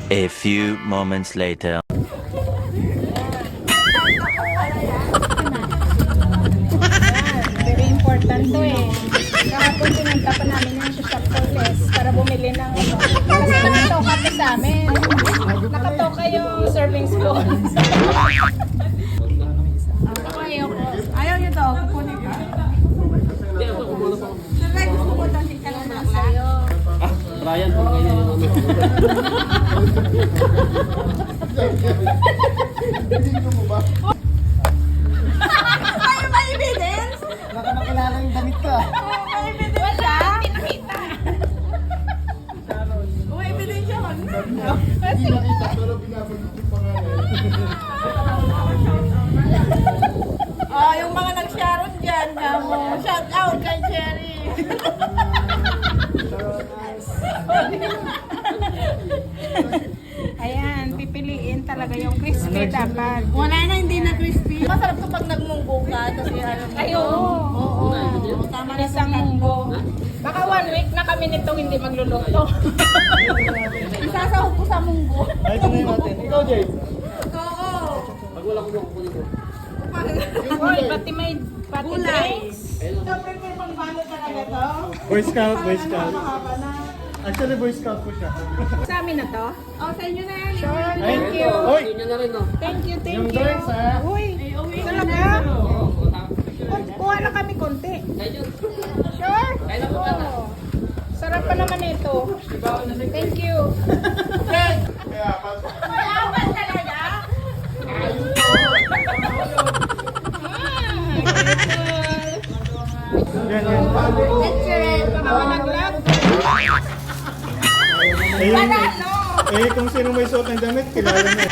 A few moments later. Very important to eh. Kahapon pinunta pa namin yung shop for less para bumili ng ano. Kasi nakatoka to sa amin. Nakatoka yung serving spoons. Ayaw nyo to. Kukunin ka. Sir, gusto ko tanting ka lang sa'yo. Brian, kung ganyan yung ano. Ay, may evidence? Baka makilala yung damit ka. May evidence siya? Hindi nakita. May evidence siya. Wag na. Hindi nakita, pero binabanggit yung pangalan. Oh, yung mga nag-sharon dyan, mo. Shout out kay Cherry. Ayan, pipiliin talaga yung crispy dapat. Wala na, hindi na crispy. Masarap to pag nagmunggo ka. Kasi alam mo. Ay, oo. Tama na Isang munggo. Baka 1 week na kami nito hindi magluluto. Isasahog ko sa munggo. Ay, ito na yung natin. Ikaw, Jay. Oo. Pag wala ko kukunin ko. Hoy, pati may pati Gulay. drinks. Ito, prepare pang balo talaga to. Boy Scout, Boy Parang Scout. mahaba na. Actually, Boy Scout ko siya. Sa amin na to? Oh, sa inyo na yan. Sure, Ay, thank you. Hoy! Yun na rin, no? Thank you, thank Yung you. drinks, ha? Uy, talaga? Kuha lang kami konti. Sure? Oo. Sarap pa naman ito. Thank you. May apat talaga? Yan, yan. Baka malaglag. Ayun, Panalo! eh, kung sino may suot ng damit, kilala na.